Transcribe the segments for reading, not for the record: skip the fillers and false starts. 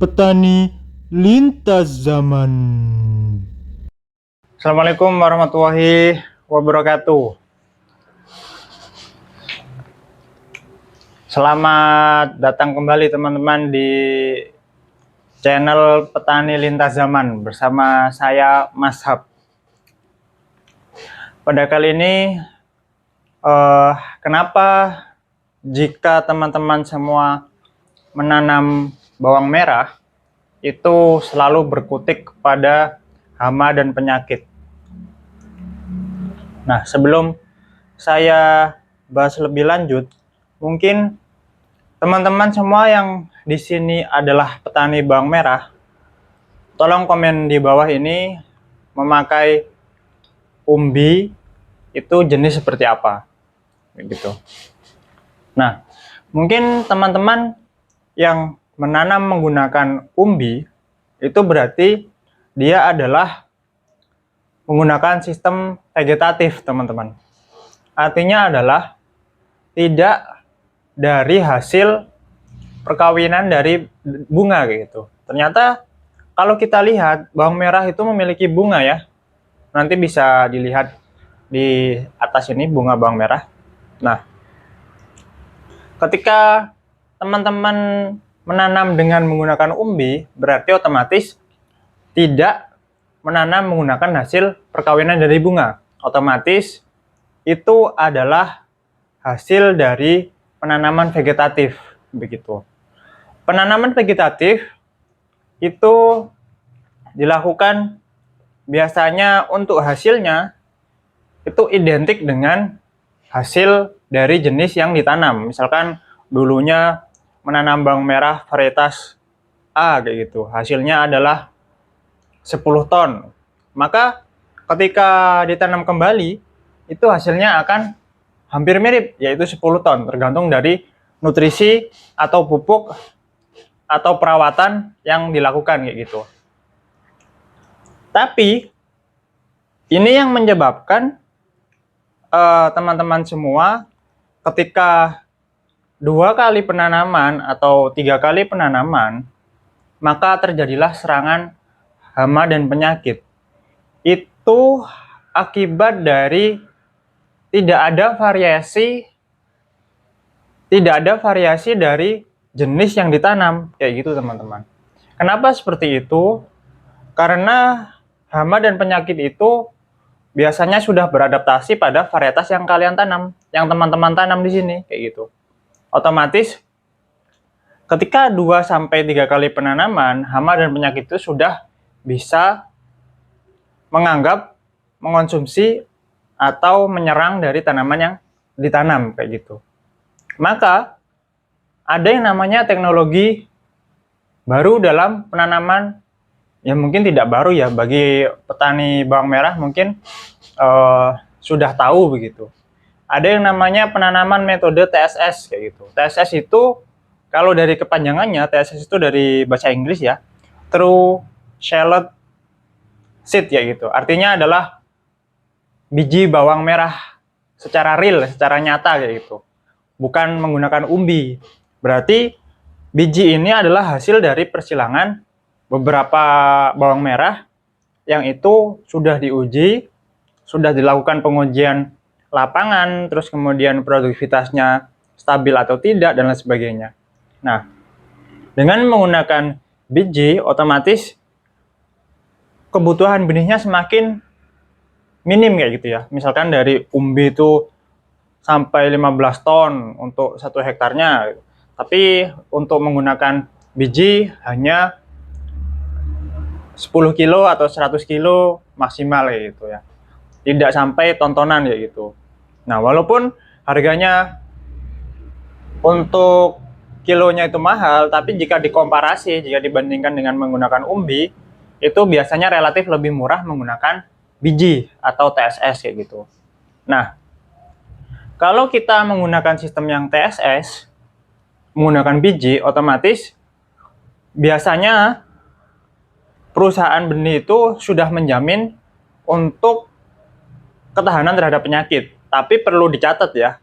Petani lintas zaman. Assalamualaikum warahmatullahi wabarakatuh. Selamat datang kembali teman-teman di channel Petani Lintas Zaman bersama saya Mas Hab. Pada kali ini kenapa jika teman-teman semua menanam bawang merah itu selalu berkutik kepada hama dan penyakit. Nah, sebelum saya bahas lebih lanjut, mungkin teman-teman semua yang di sini adalah petani bawang merah, tolong komen di bawah ini memakai umbi itu jenis seperti apa, gitu. Nah, mungkin teman-teman yang menanam menggunakan umbi itu berarti dia adalah menggunakan sistem vegetatif, teman-teman. Artinya adalah tidak dari hasil perkawinan dari bunga gitu. Ternyata kalau kita lihat bawang merah itu memiliki bunga ya. Nanti bisa dilihat di atas ini bunga bawang merah. Nah, ketika teman-teman menanam dengan menggunakan umbi, berarti otomatis tidak menanam menggunakan hasil perkawinan dari bunga. Otomatis itu adalah hasil dari penanaman vegetatif, begitu. Penanaman vegetatif itu dilakukan biasanya untuk hasilnya itu identik dengan hasil dari jenis yang ditanam. Misalkan dulunya menanam bawang merah varietas A kayak gitu. Hasilnya adalah 10 ton. Maka ketika ditanam kembali itu hasilnya akan hampir mirip, yaitu 10 ton, tergantung dari nutrisi atau pupuk atau perawatan yang dilakukan kayak gitu. Tapi ini yang menyebabkan teman-teman semua ketika 2 kali penanaman atau 3 kali penanaman, maka terjadilah serangan hama dan penyakit. Itu akibat dari tidak ada variasi dari jenis yang ditanam, kayak gitu teman-teman. Kenapa seperti itu? Karena hama dan penyakit itu biasanya sudah beradaptasi pada varietas yang kalian tanam, yang teman-teman tanam di sini, kayak gitu. Otomatis ketika 2-3 kali penanaman, hama dan penyakit itu sudah bisa menganggap, mengonsumsi, atau menyerang dari tanaman yang ditanam, kayak gitu. Maka ada yang namanya teknologi baru dalam penanaman, ya mungkin tidak baru ya bagi petani bawang merah, mungkin sudah tahu begitu. Ada yang namanya penanaman metode TSS kayak gitu. TSS itu kalau dari kepanjangannya, TSS itu dari bahasa Inggris ya, True Shallot Seed ya gitu. Artinya adalah biji bawang merah secara real, secara nyata kayak gitu. Bukan menggunakan umbi. Berarti biji ini adalah hasil dari persilangan beberapa bawang merah yang itu sudah diuji, sudah dilakukan pengujian lapangan, terus kemudian produktivitasnya stabil atau tidak, dan lain sebagainya. Nah, dengan menggunakan biji, otomatis kebutuhan benihnya semakin minim kayak gitu ya. Misalkan dari umbi itu sampai 15 ton untuk 1 hektarnya, tapi untuk menggunakan biji hanya 10 kilo atau 100 kilo maksimal kayak gitu ya. Tidak sampai tontonan kayak gitu. Nah, walaupun harganya untuk kilonya itu mahal, tapi jika dikomparasi, jika dibandingkan dengan menggunakan umbi, itu biasanya relatif lebih murah menggunakan biji atau TSS kayak gitu. Nah, kalau kita menggunakan sistem yang TSS, menggunakan biji, otomatis biasanya perusahaan benih itu sudah menjamin untuk ketahanan terhadap penyakit. Tapi perlu dicatat ya,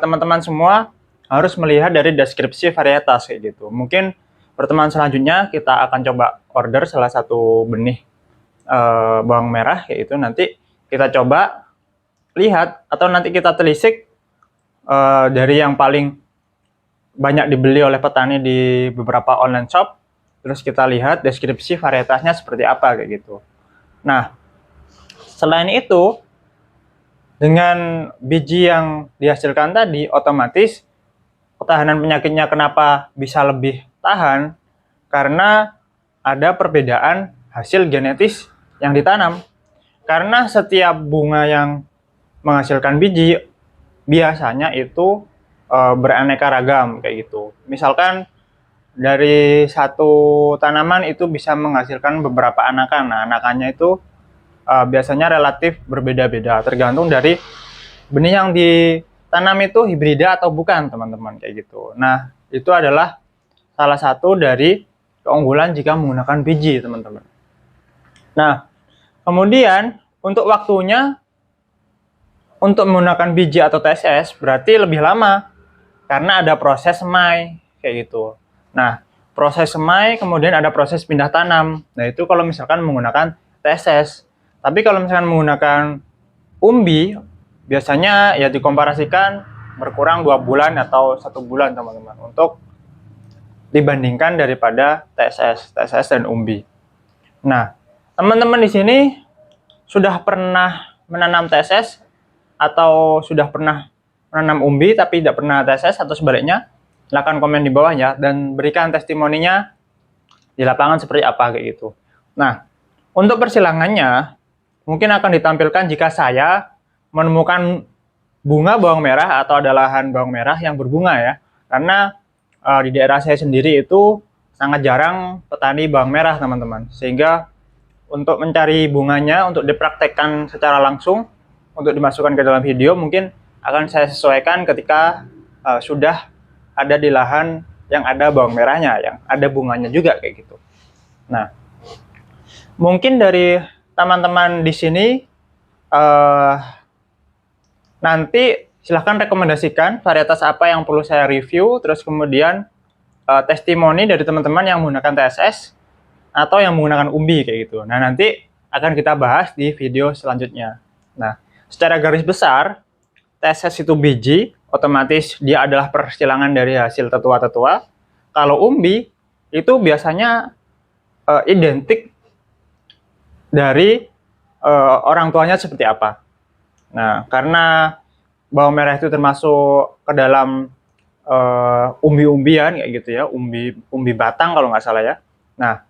teman-teman semua harus melihat dari deskripsi varietas kayak gitu. Mungkin pertemuan selanjutnya kita akan coba order salah satu benih bawang merah, yaitu nanti kita coba lihat atau nanti kita telisik dari yang paling banyak dibeli oleh petani di beberapa online shop, terus kita lihat deskripsi varietasnya seperti apa kayak gitu. Nah, selain itu, dengan biji yang dihasilkan tadi, otomatis ketahanan penyakitnya kenapa bisa lebih tahan? Karena ada perbedaan hasil genetis yang ditanam. Karena setiap bunga yang menghasilkan biji biasanya itu beraneka ragam kayak gitu. Misalkan dari satu tanaman itu bisa menghasilkan beberapa anakan. Nah, anakannya itu biasanya relatif berbeda-beda, tergantung dari benih yang ditanam itu hibrida atau bukan, teman-teman, kayak gitu. Nah, itu adalah salah satu dari keunggulan jika menggunakan biji, teman-teman. Nah, kemudian untuk waktunya untuk menggunakan biji atau TSS berarti lebih lama karena ada proses semai kayak gitu. Nah, proses semai kemudian ada proses pindah tanam. Nah, itu kalau misalkan menggunakan TSS. Tapi kalau misalkan menggunakan umbi, biasanya ya dikomparasikan berkurang 2 bulan atau 1 bulan, teman-teman, untuk dibandingkan daripada TSS dan umbi. Nah, teman-teman di sini sudah pernah menanam TSS atau sudah pernah menanam umbi tapi tidak pernah TSS atau sebaliknya? Silahkan komen di bawah ya, dan berikan testimoninya di lapangan seperti apa kayak gitu. Nah, untuk persilangannya mungkin akan ditampilkan jika saya menemukan bunga bawang merah atau ada lahan bawang merah yang berbunga ya. Karena di daerah saya sendiri itu sangat jarang petani bawang merah, teman-teman. Sehingga untuk mencari bunganya, untuk dipraktekkan secara langsung, untuk dimasukkan ke dalam video, mungkin akan saya sesuaikan ketika sudah ada di lahan yang ada bawang merahnya, yang ada bunganya juga kayak gitu. Nah, mungkin dari teman-teman di sini nanti silahkan rekomendasikan varietas apa yang perlu saya review, terus kemudian testimoni dari teman-teman yang menggunakan TSS atau yang menggunakan umbi kayak gitu. Nah, nanti akan kita bahas di video selanjutnya. Nah, secara garis besar, TSS itu biji, otomatis dia adalah persilangan dari hasil tetua-tetua. Kalau umbi, itu biasanya identik dari orang tuanya seperti apa. Nah, karena bawang merah itu termasuk ke dalam umbi-umbian kayak gitu ya, umbi batang kalau nggak salah ya. Nah,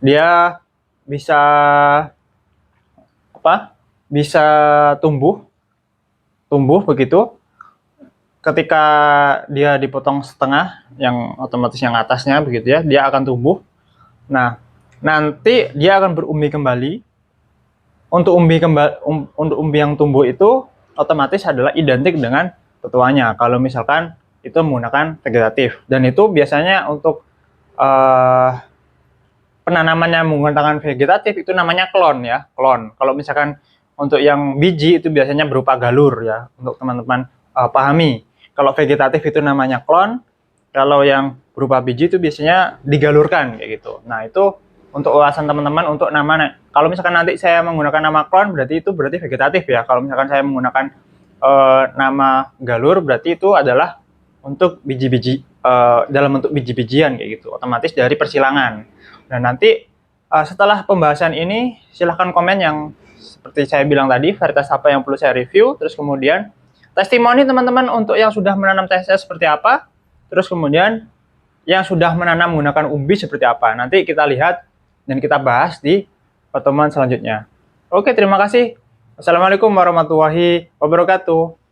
dia bisa bisa tumbuh begitu. Ketika dia dipotong setengah, yang otomatis yang atasnya begitu ya, dia akan tumbuh. Nah, nanti dia akan berumbi kembali. Untuk umbi yang tumbuh itu otomatis adalah identik dengan tetuanya. Kalau misalkan itu menggunakan vegetatif, dan itu biasanya untuk penanamannya menggunakan vegetatif itu namanya klon ya, klon. Kalau misalkan untuk yang biji itu biasanya berupa galur ya, untuk teman-teman pahami. Kalau vegetatif itu namanya klon, kalau yang berupa biji itu biasanya digalurkan kayak gitu. Nah, itu untuk ulasan teman-teman untuk nama. Kalau misalkan nanti saya menggunakan nama klon, berarti itu berarti vegetatif ya. Kalau misalkan saya menggunakan nama galur, berarti itu adalah untuk biji-biji dalam bentuk biji-bijian kayak gitu, otomatis dari persilangan. Dan nanti setelah pembahasan ini, silahkan komen yang seperti saya bilang tadi, varietas apa yang perlu saya review, terus kemudian testimoni teman-teman untuk yang sudah menanam TSS seperti apa, terus kemudian yang sudah menanam menggunakan umbi seperti apa. Nanti kita lihat dan kita bahas di pertemuan selanjutnya. Oke, terima kasih. Wassalamualaikum warahmatullahi wabarakatuh.